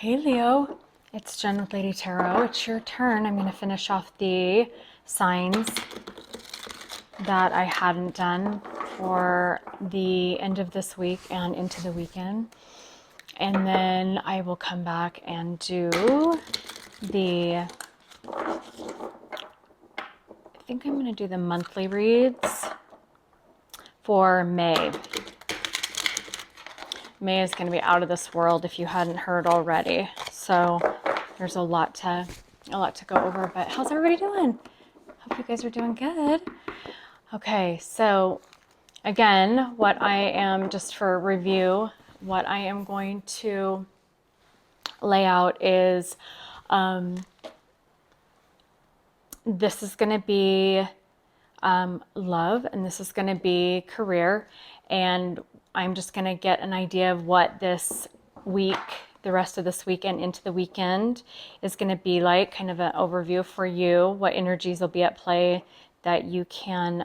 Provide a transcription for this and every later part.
Hey Leo, it's Jen with Lady Tarot. It's your turn. I'm going to finish off the signs that I hadn't done for the end of this week and into the weekend. And then I will come back and do I think I'm going to do the monthly reads for May. May is going to be out of this world if you hadn't heard already. So there's a lot to go over, but how's everybody doing? Hope you guys are doing good. Okay, so again, what I am, just for review, what I am going to lay out is this is going to be love, and this is going to be career, and I'm just going to get an idea of what this week, the rest of this weekend into the weekend is going to be like, kind of an overview for you, what energies will be at play that you can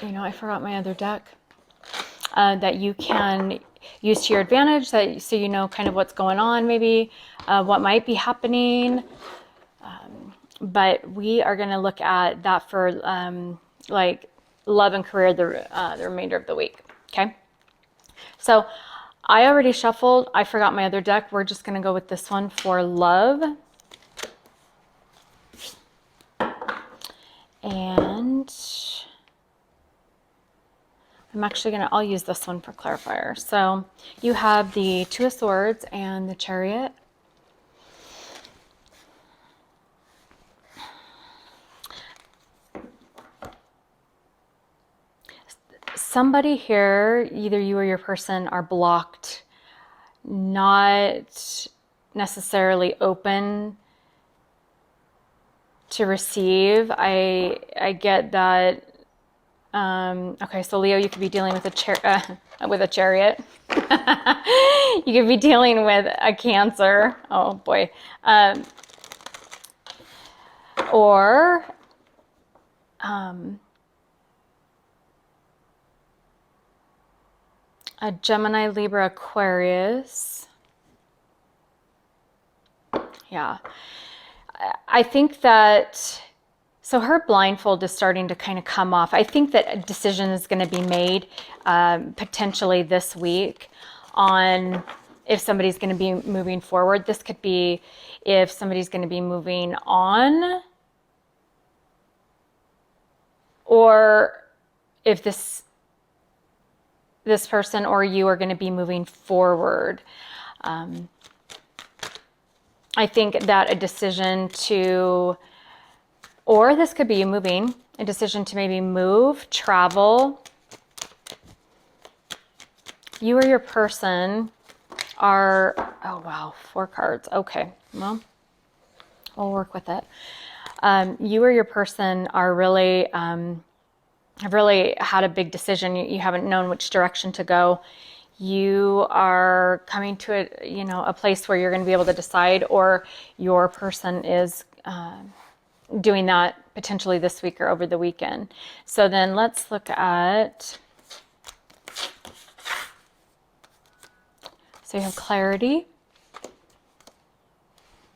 I forgot my other deck, that you can use to your advantage, so you know kind of what's going on, maybe what might be happening. But we are going to look at that for like love and career the remainder of the week. Okay. So I already shuffled. I forgot my other deck. We're just going to go with this one for love. And I'm actually I'll use this one for clarifier. So you have the Two of Swords and the Chariot. Somebody here, either you or your person, are blocked, not necessarily open to receive. I get that. Okay, so Leo, you could be dealing with a chariot. You could be dealing with a Cancer. Oh boy. Or a Gemini, Libra, Aquarius. Yeah. I think that, so her blindfold is starting to kind of come off. I think that a decision is going to be made potentially this week on if somebody's going to be moving forward. This could be if somebody's going to be moving on, or if this person or you are going to be moving forward. I think that a decision to, or this could be you moving, a decision to maybe move, travel. You or your person are, oh wow, 4 cards. Okay, well, we'll work with it. You or your person are really, have really had a big decision. You haven't known which direction to go. You are coming to a place where you're going to be able to decide, or your person is doing that potentially this week or over the weekend. So then let's look at, so you have clarity,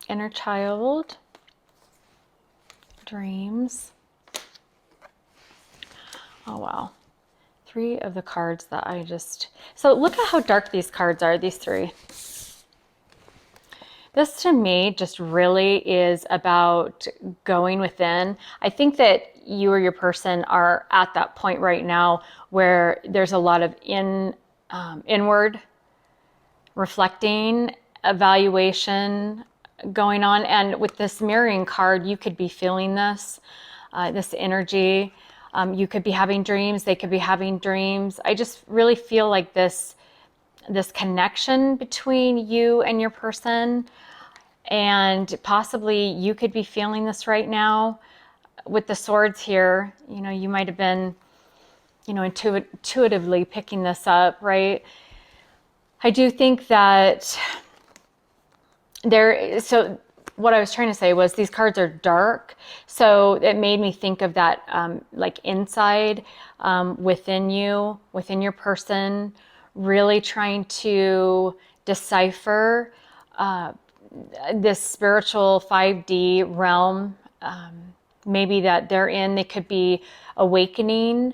inner child, dreams. Oh, wow. 3 of the cards that so look at how dark these cards are, these 3. This to me just really is about going within. I think that you or your person are at that point right now where there's a lot of inward reflecting, evaluation going on. And with this mirroring card, you could be feeling this energy. You could be having dreams. They could be having dreams. I just really feel like this connection between you and your person, and possibly you could be feeling this right now with the swords here. You might have been, intuitively picking this up, right? I do think that so what I was trying to say was these cards are dark. So it made me think of that, like inside, within you, within your person, really trying to decipher this spiritual 5D realm, maybe that they're in. They could be awakening.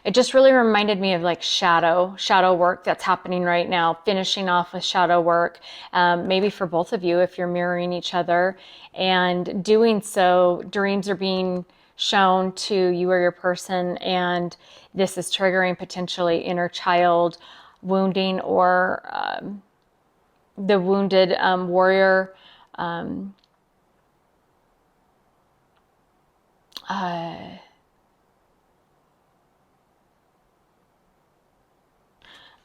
It just really reminded me of like shadow work that's happening right now, finishing off with shadow work, maybe for both of you if you're mirroring each other. And doing so, dreams are being shown to you or your person, and this is triggering potentially inner child wounding, or the wounded warrior.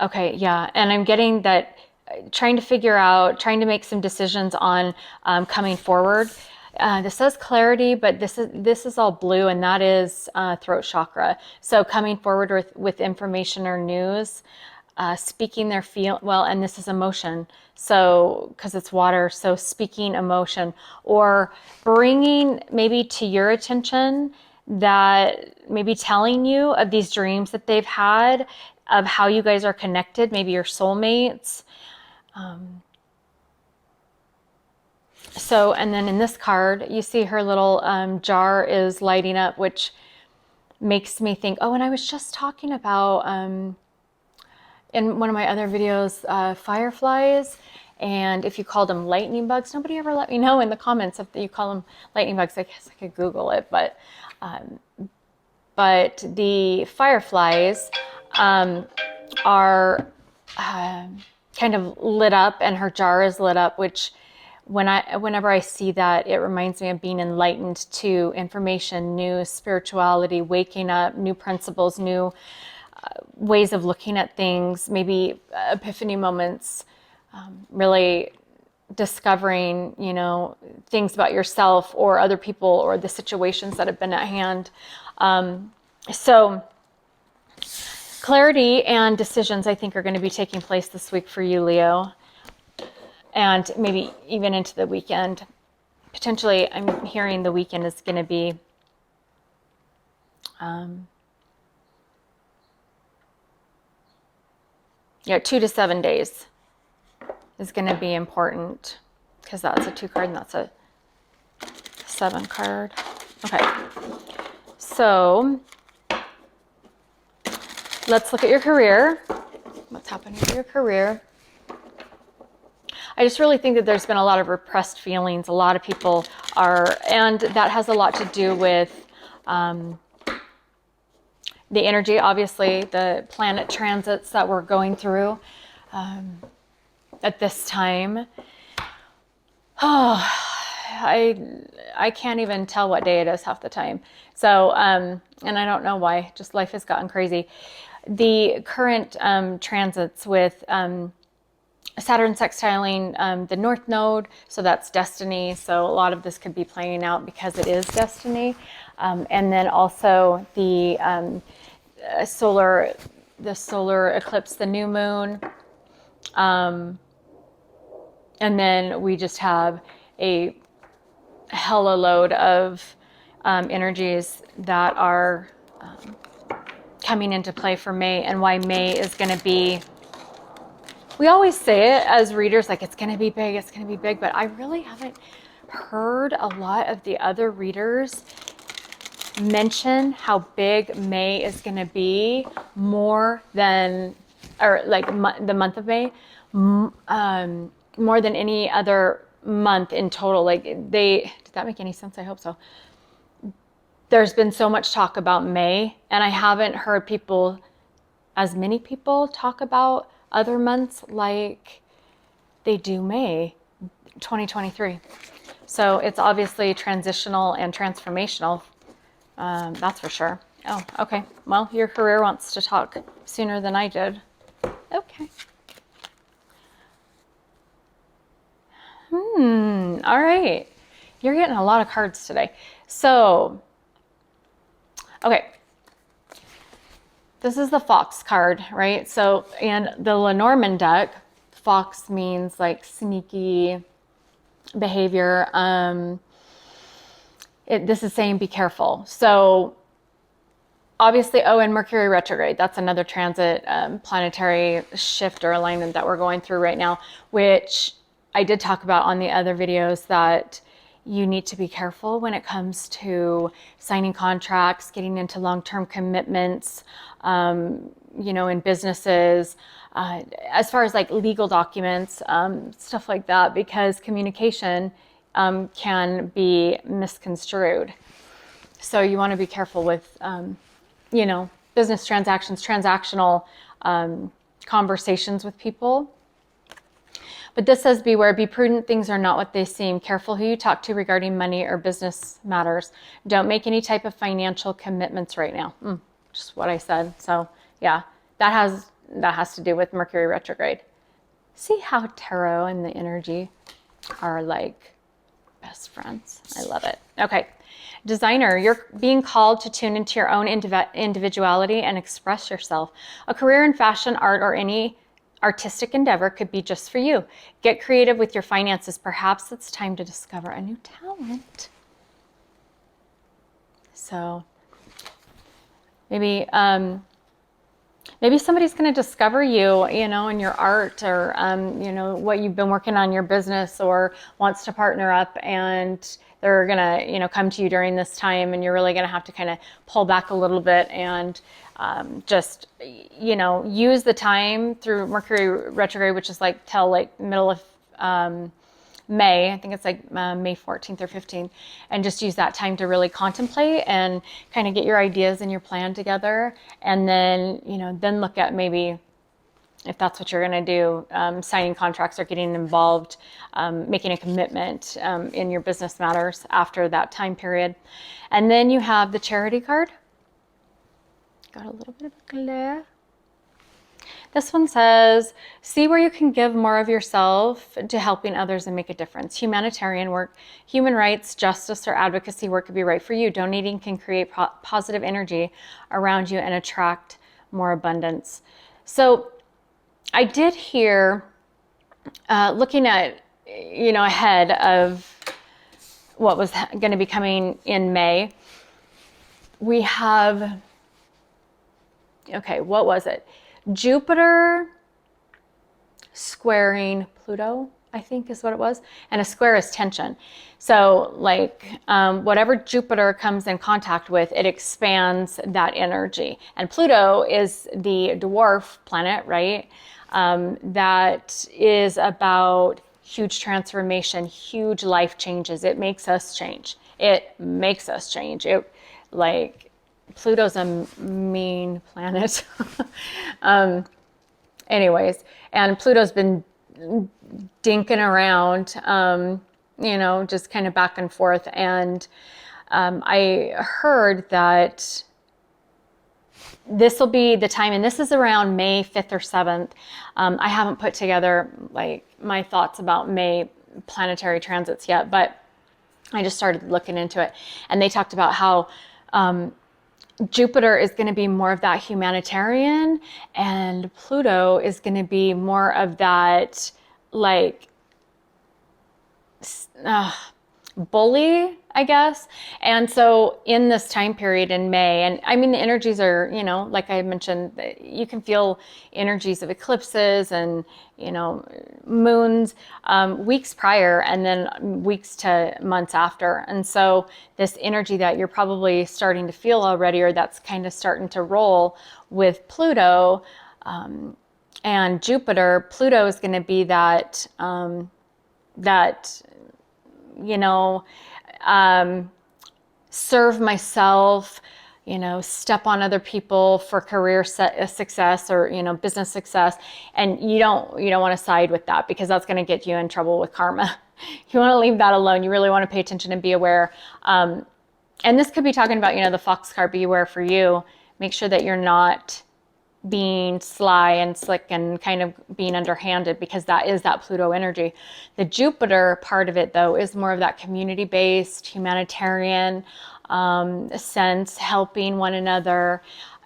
Okay, yeah, and I'm getting that, trying to figure out, trying to make some decisions on coming forward. This says clarity, but this is all blue, and that is throat chakra. So coming forward with information or news, speaking their well, and this is emotion. So because it's water, so speaking emotion, or bringing maybe to your attention that maybe telling you of these dreams that they've had, of how you guys are connected, maybe your soulmates. So, and then in this card, you see her little jar is lighting up, which makes me think, oh, and I was just talking about, in one of my other videos, fireflies. And if you called them lightning bugs, nobody ever let me know in the comments if you call them lightning bugs. I guess I could Google it, but the fireflies are kind of lit up, and her jar is lit up, which whenever I see that, it reminds me of being enlightened to information, new spirituality, waking up, new principles, new ways of looking at things, maybe epiphany moments, really discovering, things about yourself or other people or the situations that have been at hand. So clarity and decisions, I think, are going to be taking place this week for you, Leo, and maybe even into the weekend. Potentially, I'm hearing the weekend is going to be yeah, 2 to 7 days is going to be important, because that's a 2 card and that's a 7 card. Okay, so let's look at your career. What's happening to your career? I just really think that there's been a lot of repressed feelings. A lot of people are, and that has a lot to do with the energy, obviously, the planet transits that we're going through at this time. Oh, I can't even tell what day it is half the time. So, and I don't know why, just life has gotten crazy. The current transits with Saturn sextiling the North Node, so that's destiny. So a lot of this could be playing out because it is destiny. And then also the solar eclipse, the new moon. And then we just have a hella load of energies that are coming into play for May, and why May is going to be, we always say it as readers, like it's going to be big, it's going to be big, but I really haven't heard a lot of the other readers mention how big May is going to be, more than, or like the month of May, more than any other month in total. Like did that make any sense? I hope so. There's been so much talk about May, and I haven't heard as many people talk about other months like they do May 2023. So it's obviously transitional and transformational. That's for sure. Oh, okay. Well, your career wants to talk sooner than I did. Okay. All right. You're getting a lot of cards today. So, okay. This is the Fox card, right? So, and the Lenormand deck, fox means like sneaky behavior. This is saying be careful. So obviously, and Mercury retrograde, that's another transit, planetary shift or alignment that we're going through right now, which I did talk about on the other videos, that you need to be careful when it comes to signing contracts, getting into long-term commitments, in businesses, as far as like legal documents, stuff like that, because communication can be misconstrued. So you want to be careful with, business transactions, transactional conversations with people. But this says, beware, be prudent, things are not what they seem. Careful who you talk to regarding money or business matters. Don't make any type of financial commitments right now. Just what I said. So yeah, that has to do with Mercury retrograde. See how tarot and the energy are like best friends. I love it. Okay. Designer, you're being called to tune into your own individuality and express yourself. A career in fashion, art, or any artistic endeavor could be just for you. Get creative with your finances. Perhaps it's time to discover a new talent. So maybe somebody's going to discover you, in your art, or what you've been working on, your business, or wants to partner up, and they're going to come to you during this time, and you're really going to have to kind of pull back a little bit and just use the time through Mercury retrograde, which is like till like middle of May. I think it's like May 14th or 15th, and just use that time to really contemplate and kind of get your ideas and your plan together, and then then look at maybe, if that's what you're going to do, signing contracts or getting involved, making a commitment in your business matters after that time period. And then you have the Charity card. Got a little bit of a glare. This one says, see where you can give more of yourself to helping others and make a difference. Humanitarian work, human rights, justice, or advocacy work could be right for you. Donating can create positive energy around you and attract more abundance. So I did hear, looking at, ahead of what was going to be coming in May, we have, what was it? Jupiter squaring Pluto, I think is what it was. And a square is tension. So like whatever Jupiter comes in contact with, it expands that energy. And Pluto is the dwarf planet, right? That is about huge transformation, huge life changes. It makes us change. Pluto's a mean planet. Anyways, and Pluto's been dinking around, just kind of back and forth. And I heard that this will be the time, and this is around May 5th or 7th. I haven't put together like my thoughts about May planetary transits yet, but I just started looking into it. And they talked about how Jupiter is going to be more of that humanitarian, and Pluto is going to be more of that bully, I guess. And so in this time period in May, and I mean, the energies are, like I mentioned, you can feel energies of eclipses and, moons weeks prior, and then weeks to months after. And so this energy that you're probably starting to feel already, or that's kind of starting to roll with Pluto and Jupiter. Pluto is going to be that, serve myself, step on other people for career success or, business success. And you don't want to side with that, because that's going to get you in trouble with karma. You want to leave that alone. You really want to pay attention and be aware. And this could be talking about, the fox card, be aware for you. Make sure that you're not being sly and slick and kind of being underhanded, because that is that Pluto energy. The Jupiter part of it, though, is more of that community-based, humanitarian sense, helping one another,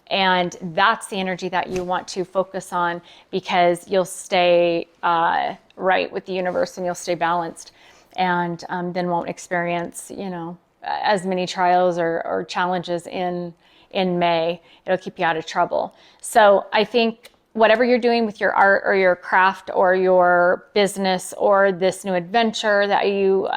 And that's the energy that you want to focus on, because you'll stay right with the universe and you'll stay balanced, and then won't experience, you know, as many trials or challenges in May. It'll keep you out of trouble. So I think whatever you're doing with your art or your craft or your business or this new adventure that you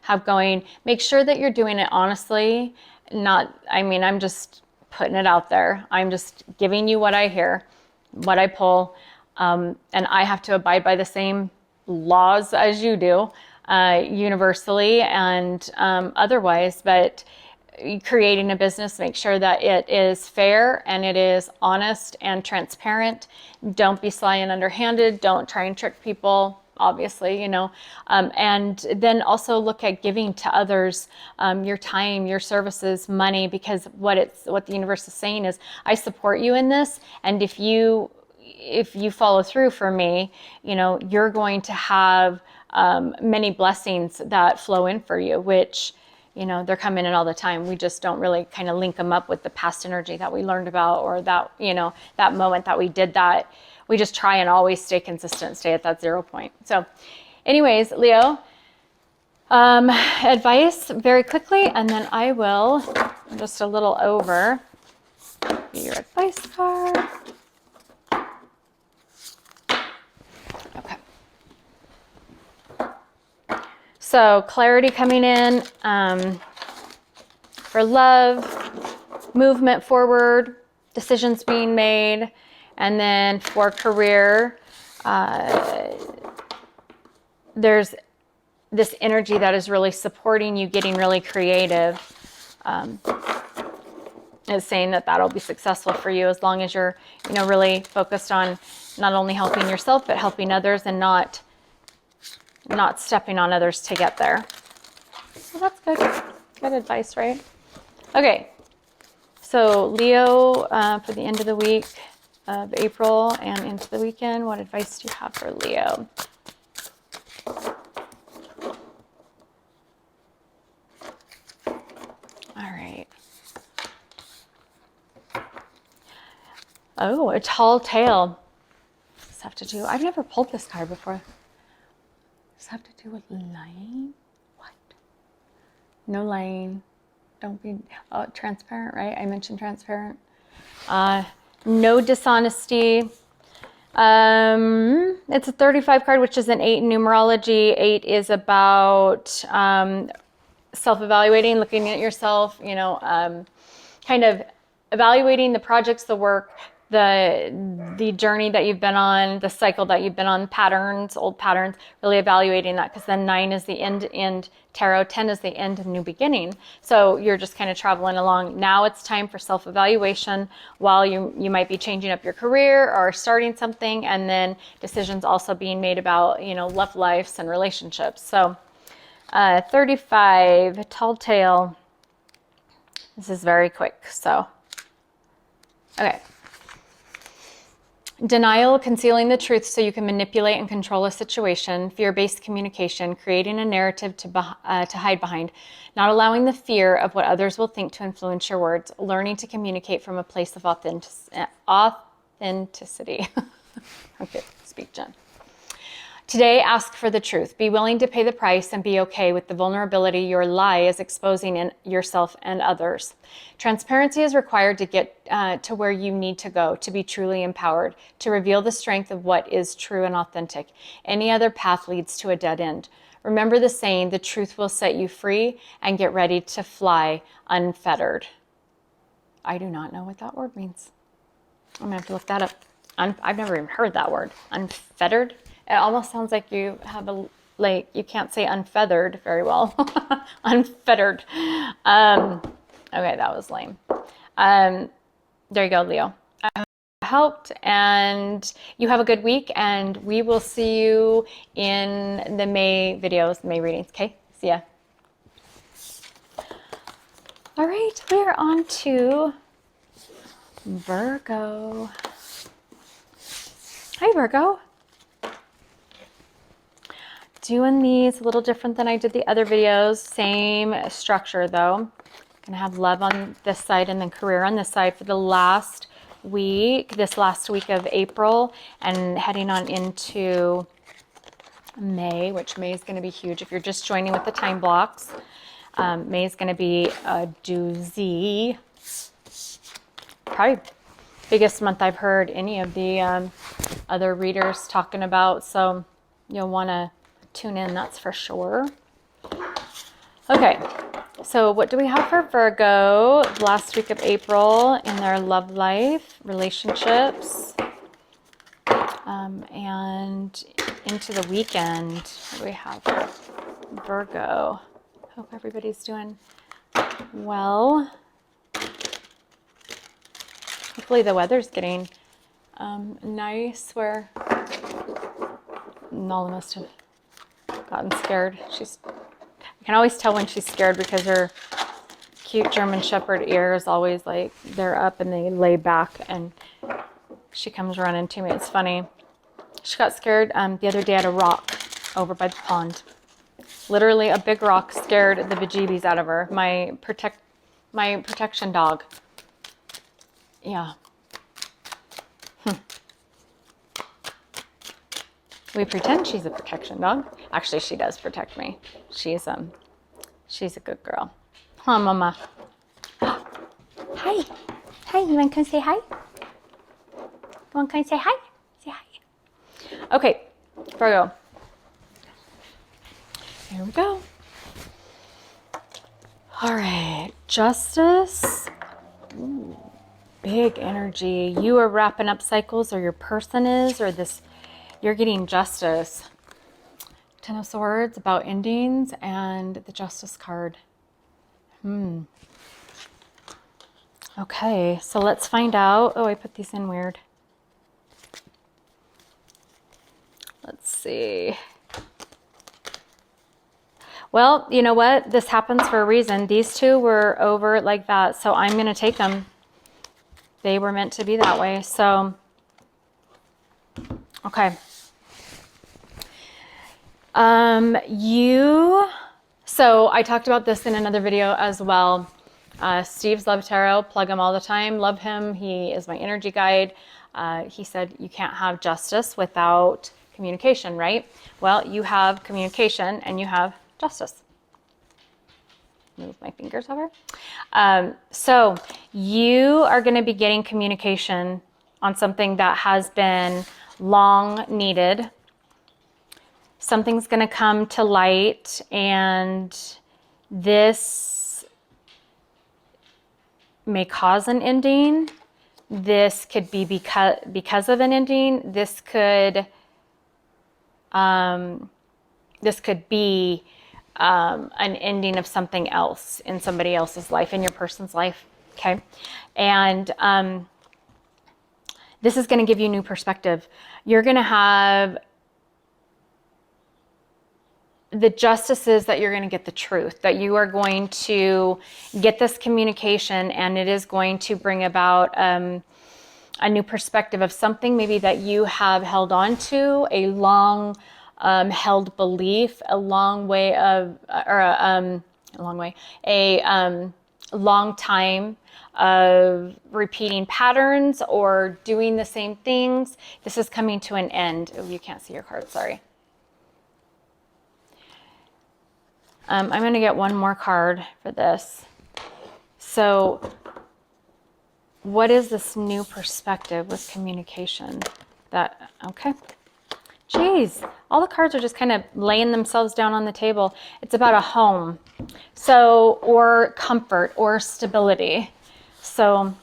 have going, make sure that you're doing it honestly. I'm just putting it out there. I'm just giving you what I hear, what I pull, and I have to abide by the same laws as you do, universally and otherwise. But creating a business, make sure that it is fair and it is honest and transparent. Don't be sly and underhanded. Don't try and trick people, obviously, you know. And then also look at giving to others your time, your services, money, because what the universe is saying is, I support you in this, and if you follow through for me, you know, you're going to have many blessings that flow in for you, which, you know, they're coming in all the time. We just don't really kind of link them up with the past energy that we learned about, or that, you know, that moment that we did that. We just try and always stay consistent, stay at that 0 point. So anyways, Leo, advice very quickly, and then I will, just a little over, your advice card. Okay. So clarity coming in for love, movement forward, decisions being made. And then for career, there's this energy that is really supporting you getting really creative. Is saying that that'll be successful for you as long as you're, you know, really focused on not only helping yourself, but helping others, and not stepping on others to get there. So that's good. Good advice, right? Okay. So Leo, for the end of the week of April and into the weekend, what advice do you have for Leo? All right. Oh, a tall tale. Does this have to do? I've never pulled this card before. Does this have to do with lying? What? No lying. Don't be transparent, right? I mentioned transparent. No dishonesty. It's a 35 card, which is an 8 in numerology. 8 is about self-evaluating, looking at yourself, you know, kind of evaluating the projects, the work, the journey that you've been on, the cycle that you've been on, patterns, old patterns, really evaluating that, because then 9 is the end tarot, 10 is the end of new beginning. So you're just kind of traveling along. Now it's time for self-evaluation, while you might be changing up your career or starting something, and then decisions also being made about, you know, love lives and relationships. So 35, tall tale. This is very quick, so. Okay. Denial, concealing the truth so you can manipulate and control a situation. Fear-based communication, creating a narrative to hide behind. Not allowing the fear of what others will think to influence your words. Learning to communicate from a place of authenticity. Okay, speak, Jen. Today, ask for the truth. Be willing to pay the price and be okay with the vulnerability your lie is exposing in yourself and others. Transparency is required to get to where you need to go, to be truly empowered, to reveal the strength of what is true and authentic. Any other path leads to a dead end. Remember the saying, the truth will set you free, and get ready to fly unfettered. I do not know what that word means. I'm gonna have to look that up. I've never even heard that word, unfettered. It almost sounds like you have you can't say unfeathered very well. Unfettered. Okay, that was lame. There you go, Leo. I hope it helped, and you have a good week, and we will see you in the May videos, May readings, okay? See ya. All right, we're on to Virgo. Hi, Virgo. Doing these a little different than I did the other videos. Same structure though. Gonna have love on this side and then career on this side for the last week, this last week of April, and heading on into May, which May is going to be huge. If you're just joining with the time blocks, May is going to be a doozy. Probably biggest month I've heard any of the other readers talking about. So you'll want to tune in, that's for sure. Okay, so what do we have for Virgo last week of April in their love life, relationships, and into the weekend? What do we have for Virgo? Hope everybody's doing well. Hopefully the weather's getting nice where all of us have gotten scared. I can always tell when she's scared because her cute German Shepherd ears always like they're up and they lay back, and she comes running to me. It's funny. She got scared the other day at a rock over by the pond. Literally a big rock scared the bejeebies out of her. My protection dog. Yeah. We pretend she's a protection dog. Actually, she does protect me. She's a good girl. Huh, Mama? Hi. Hi, you want to come say hi? You want to come say hi? Say hi. Okay, Virgo. Here we go. All right, Justice. Ooh, big energy. You are wrapping up cycles, or your person is, or this. You're getting justice. Ten of Swords about endings, and the Justice card. Okay, so let's find out. Oh, I put these in weird. Let's see. Well, you know what? This happens for a reason. These two were over like that, so I'm going to take them. They were meant to be that way, so... Okay. So I talked about this in another video as well. Steve's Love Tarot, plug him all the time. Love him. He is my energy guide. He said you can't have justice without communication, right? Well, you have communication and you have justice. Move my fingers over. So you are going to be getting communication on something that has been long needed. Something's going to come to light, and this may cause an ending. This could be because of an ending. This could be an ending of something else in somebody else's life, in your person's life. Okay, and this is going to give you new perspective. You're going to have the justices that you're going to get the truth, that you are going to get this communication, and it is going to bring about a new perspective of something maybe that you have held on to, a long held belief, a long time of repeating patterns or doing the same things. This is coming to an end. Oh, you can't see your card, sorry. I'm going to get one more card for this. So what is this new perspective with communication? Okay. Jeez, all the cards are just kind of laying themselves down on the table. It's about a home, so, or comfort or stability. So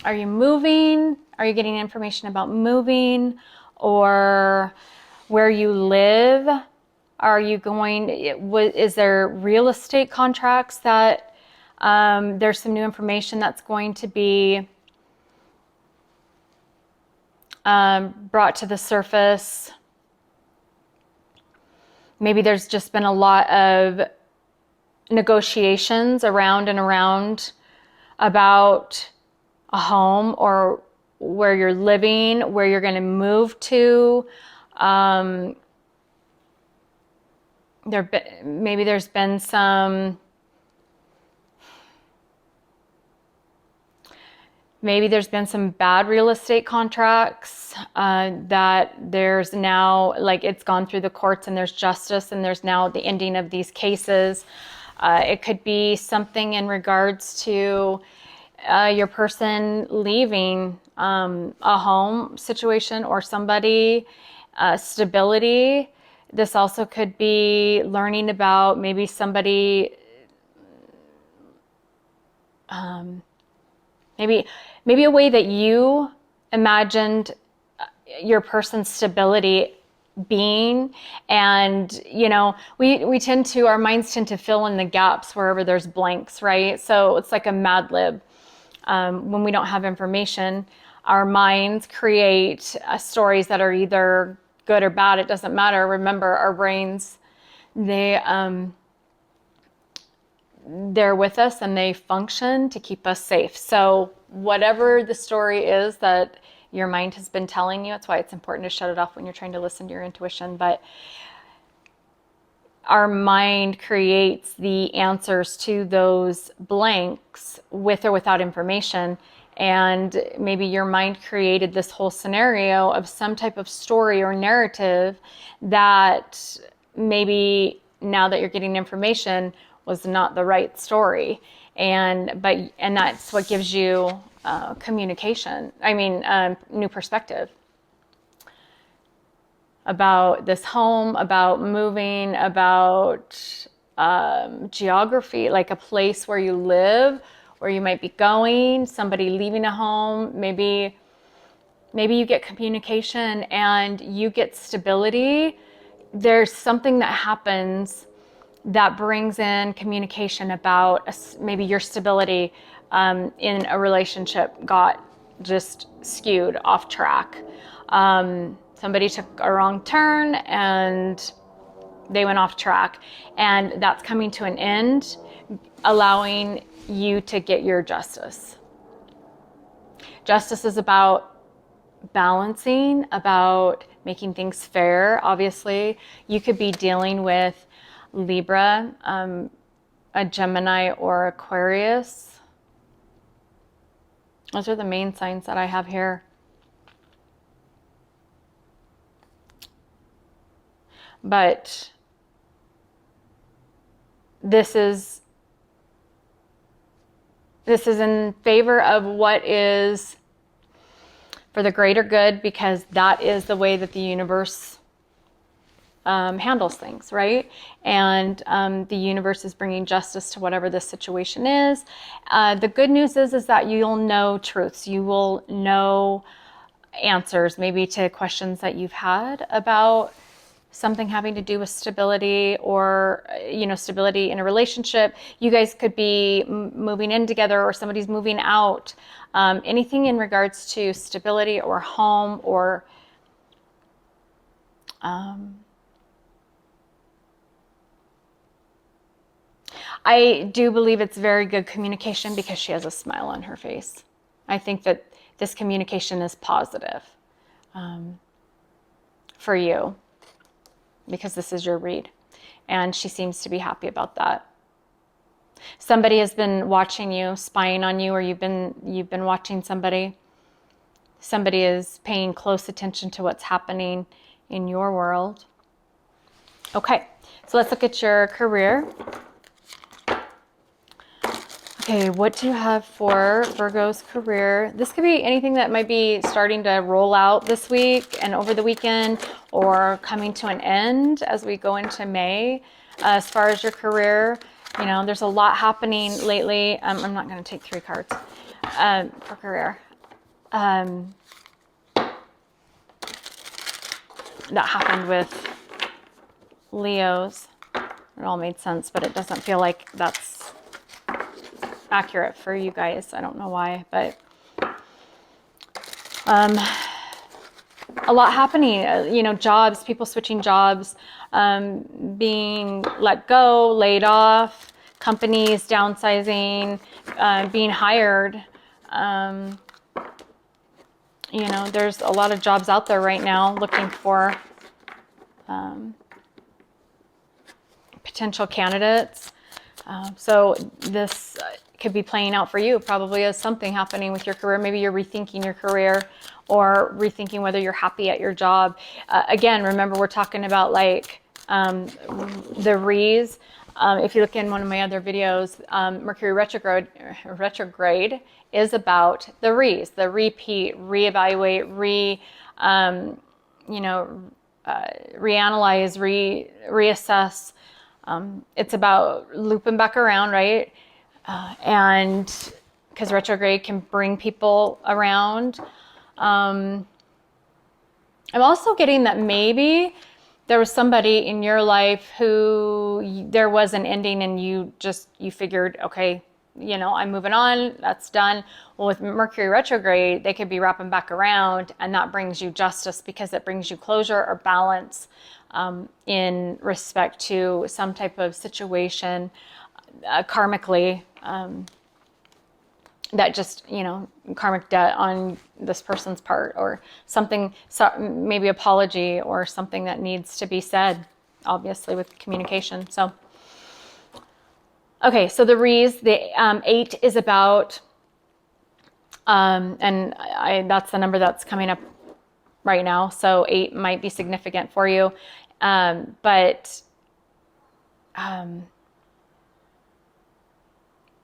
are you moving? Are you getting information about moving, or where you live? Are you going, is there real estate contracts that there's some new information that's going to be brought to the surface? Maybe there's just been a lot of negotiations around and around about a home or where you're living, where you're going to move to. Maybe there's been some Maybe there's been some bad real estate contracts that there's now, like, it's gone through the courts and there's justice and there's now the ending of these cases. It could be something in regards to your person leaving a home situation or somebody, stability. This also could be learning about maybe somebody, maybe a way that you imagined your person's stability being. And, you know, we tend to, our minds tend to fill in the gaps wherever there's blanks, right? So it's like a Mad Lib. When we don't have information, our minds create stories that are either good or bad. It doesn't matter. Remember, our brains, they're with us and they function to keep us safe. So whatever the story is that your mind has been telling you, that's why it's important to shut it off when you're trying to listen to your intuition. But our mind creates the answers to those blanks with or without information. And maybe your mind created this whole scenario of some type of story or narrative that maybe now that you're getting information was not the right story. And that's what gives you communication. New perspective about this home, about moving, about geography, like a place where you live, where you might be going, somebody leaving a home. Maybe you get communication and you get stability. There's something that happens that brings in communication about maybe your stability in a relationship got just skewed off track. Somebody took a wrong turn and they went off track, and that's coming to an end, allowing you to get your justice. Justice is about balancing, about making things fair. Obviously, you could be dealing with Libra, a Gemini, or Aquarius. Those are the main signs that I have here. But this is in favor of what is for the greater good, because that is the way that the universe handles things, right? And the universe is bringing justice to whatever this situation is. The good news is that you'll know truths. You will know answers, maybe to questions that you've had about something having to do with stability, or stability in a relationship. You guys could be moving in together, or somebody's moving out. Anything in regards to stability or home, or I do believe it's very good communication, because she has a smile on her face. I think that this communication is positive for you, because this is your read. And she seems to be happy about that. Somebody has been watching you, spying on you, or you've been watching somebody. Somebody is paying close attention to what's happening in your world. Okay, so let's look at your career. Okay, what do you have for Virgo's career? This could be anything that might be starting to roll out this week and over the weekend, or coming to an end as we go into May. As far as your career, there's a lot happening lately. I'm not going to take 3 cards for career. That happened with Leos. It all made sense, but it doesn't feel like that's accurate for you guys. I don't know why, but a lot happening. Jobs, people switching jobs, being let go, laid off, companies downsizing, being hired. There's a lot of jobs out there right now looking for potential candidates. So this could be playing out for you probably as something happening with your career. Maybe you're rethinking your career or rethinking whether you're happy at your job. Again, remember we're talking about like the re's. If you look in one of my other videos, Mercury retrograde is about the re's, the repeat, reevaluate, reanalyze, reassess. It's about looping back around, right? And because retrograde can bring people around. I'm also getting that maybe there was somebody in your life who there was an ending and you figured, okay, I'm moving on, that's done. Well, with Mercury retrograde, they could be wrapping back around, and that brings you justice because it brings you closure or balance in respect to some type of situation karmically that just, karmic debt on this person's part or something, so maybe apology or something that needs to be said, obviously with communication. So, okay, so the re's, the 8 is about, and that's the number that's coming up right now. So 8 might be significant for you, but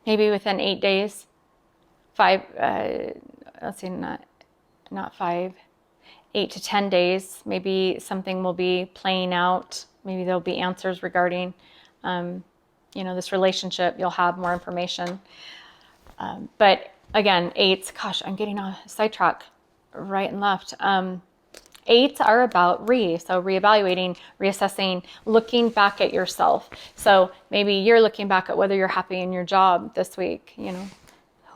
maybe within 8 days, 5, let's see, not 5, 8 to 10 days, maybe something will be playing out. Maybe there'll be answers regarding, this relationship. You'll have more information. But again, 8s, gosh, I'm getting on a sidetrack right and left. 8s are about so reevaluating, reassessing, looking back at yourself. So maybe you're looking back at whether you're happy in your job this week,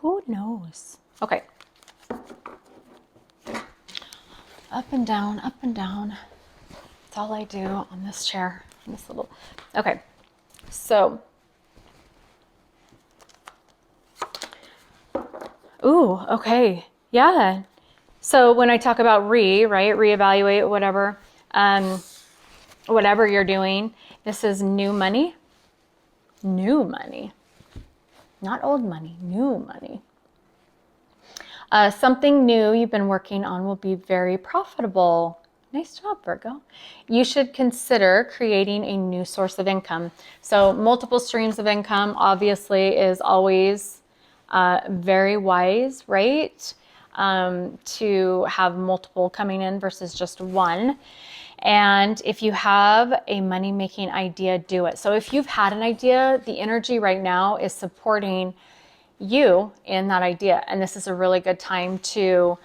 Who knows? Okay. Up and down, up and down. That's all I do on this chair. Okay. So. Ooh, okay. Yeah. So when I talk about reevaluate, whatever you're doing, this is new money. New money. Not old money, new money. Something new you've been working on will be very profitable. Nice job, Virgo. You should consider creating a new source of income. So multiple streams of income obviously is always very wise, right? To have multiple coming in versus just one. And if you have a money-making idea, do it. So if you've had an idea, the energy right now is supporting you in that idea. And this is a really good time to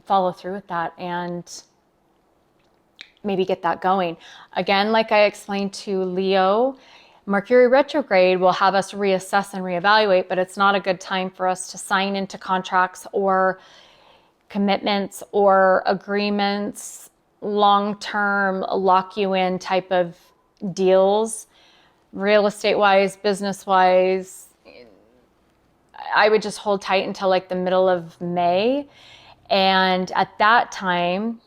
follow through with that and maybe get that going. Again, like I explained to Leo, Mercury retrograde will have us reassess and reevaluate, but it's not a good time for us to sign into contracts or commitments or agreements, long-term lock you in type of deals, real estate wise, business wise. I would just hold tight until like the middle of May. And at that time,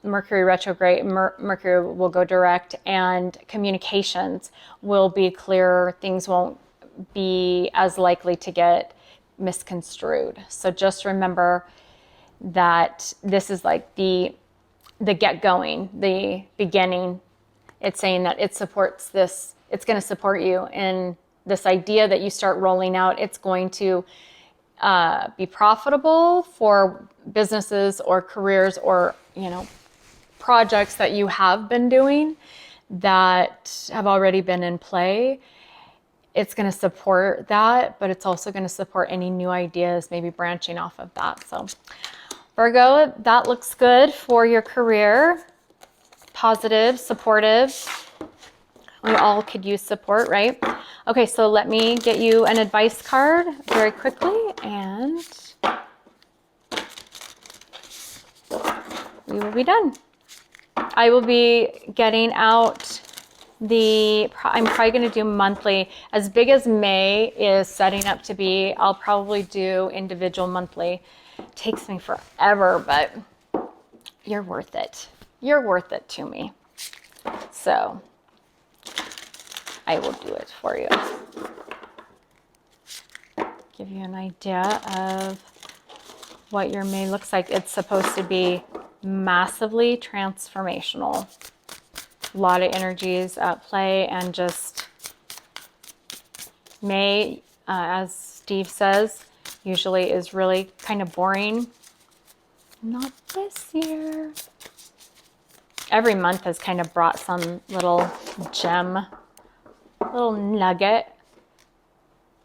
Mercury retrograde, Mercury will go direct and communications will be clearer. Things won't be as likely to get misconstrued. So just remember that this is like the get going, the beginning. It's saying that it supports this. It's going to support you in this idea that you start rolling out. It's going to be profitable for businesses or careers or, projects that you have been doing that have already been in play. It's going to support that, but it's also going to support any new ideas, maybe branching off of that. So Virgo, that looks good for your career. Positive, supportive. We all could use support, right? Okay, so let me get you an advice card very quickly and we will be done. I will be getting out I'm probably going to do monthly. As big as May is setting up to be, I'll probably do individual monthly. It takes me forever, but you're worth it. You're worth it to me. So I will do it for you. give you an idea of what your May looks like. It's supposed to be massively transformational. A lot of energies at play, and just May, as Steve says, usually is really kind of boring. Not this year. Every month has kind of brought some little gem, little nugget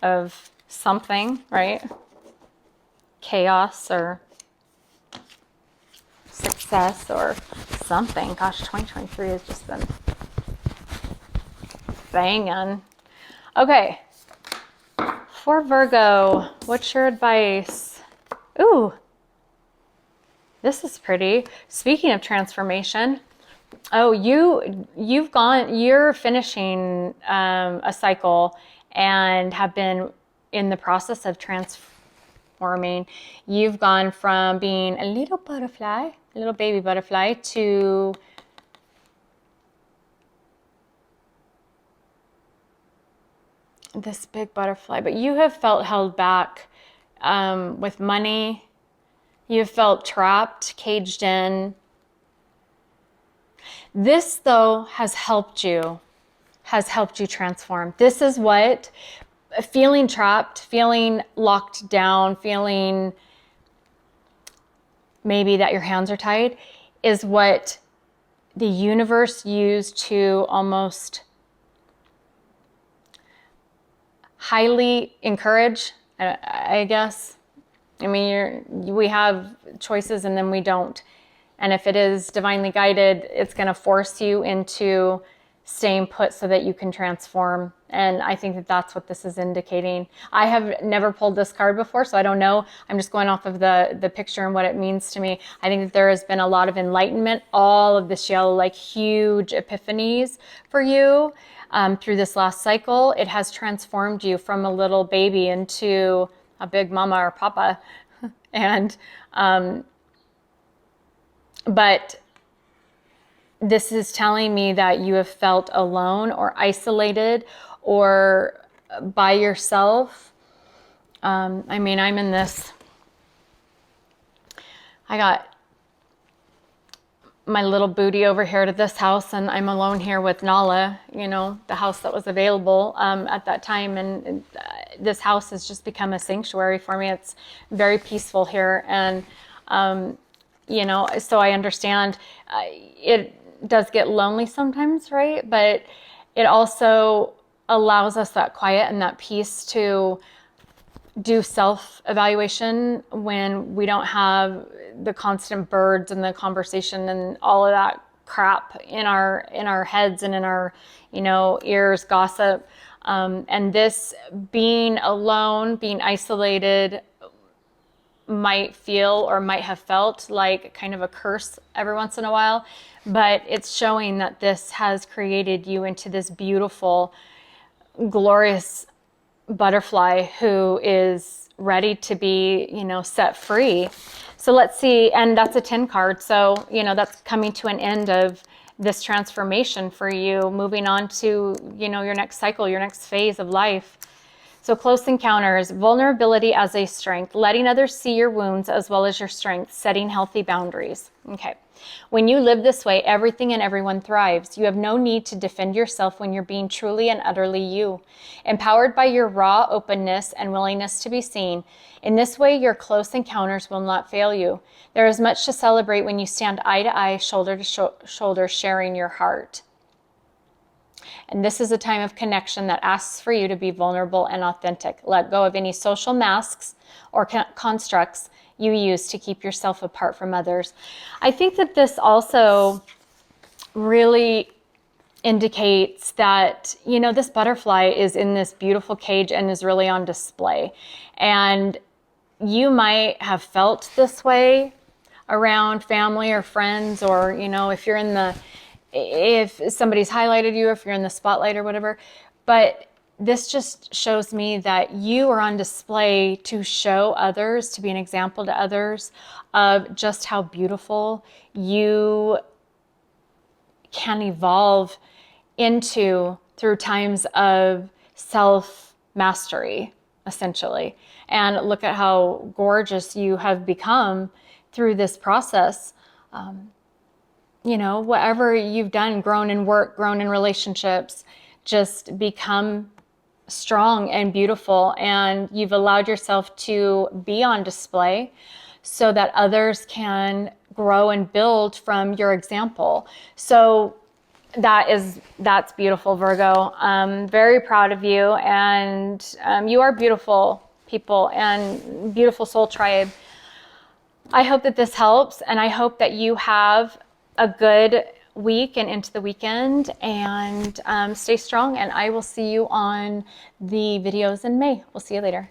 of something, right? Chaos or success or something. Gosh, 2023 has just been banging. Okay. For Virgo, what's your advice? Ooh, this is pretty. Speaking of transformation, oh, you're finishing a cycle and have been in the process of transforming. You've gone from being a little butterfly, a little baby butterfly, to this big butterfly. But you have felt held back with money. You have felt trapped, caged in. This, though, has helped you transform. This is what feeling trapped, feeling locked down, feeling maybe that your hands are tied, is what the universe used to almost highly encourage, I guess. I mean, we have choices and then we don't. And if it is divinely guided, it's going to force you into staying put so that you can transform. And I think that that's what this is indicating. I have never pulled this card before, so I don't know. I'm just going off of the picture and what it means to me. I think that there has been a lot of enlightenment, all of this yellow, like huge epiphanies for you through this last cycle. It has transformed you from a little baby into a big mama or papa. And, but this is telling me that you have felt alone or isolated or by yourself. I mean, I'm in this, I got my little booty over here to this house, and I'm alone here with Nala, you know, the house that was available at that time. And this house has just become a sanctuary for me. It's very peaceful here. And, you know, so I understand it does get lonely sometimes, right? But it also allows us that quiet and that peace to do self-evaluation when we don't have the constant birds and the conversation and all of that crap in our heads and in our, you know, ears, gossip. And this being alone, being isolated, might feel or might have felt like kind of a curse every once in a while, but it's showing that this has created you into this beautiful, glorious butterfly who is ready to be, you know, set free. So let's see, and that's a 10 card. So, you know, that's coming to an end of this transformation for you, moving on to, you know, your next cycle, your next phase of life. So close encounters, vulnerability as a strength, letting others see your wounds as well as your strengths, setting healthy boundaries. Okay. When you live this way, everything and everyone thrives. You have no need to defend yourself when you're being truly and utterly you. Empowered by your raw openness and willingness to be seen, in this way, your close encounters will not fail you. There is much to celebrate when you stand eye to eye, shoulder to shoulder, sharing your heart. And this is a time of connection that asks for you to be vulnerable and authentic. Let go of any social masks or constructs you use to keep yourself apart from others. I think that this also really indicates that, you know, this butterfly is in this beautiful cage and is really on display. And you might have felt this way around family or friends, or, you know, if somebody's highlighted you, if you're in the spotlight or whatever. But this just shows me that you are on display to show others, to be an example to others of just how beautiful you can evolve into through times of self-mastery, essentially. And look at how gorgeous you have become through this process. You know, whatever you've done, grown in work, grown in relationships, just become strong and beautiful. And you've allowed yourself to be on display so that others can grow and build from your example. So that's beautiful, Virgo. I'm very proud of you, and you are beautiful people and beautiful soul tribe. I hope that this helps, and I hope that you have a good week and into the weekend, and stay strong, and I will see you on the videos in May. We'll see you later.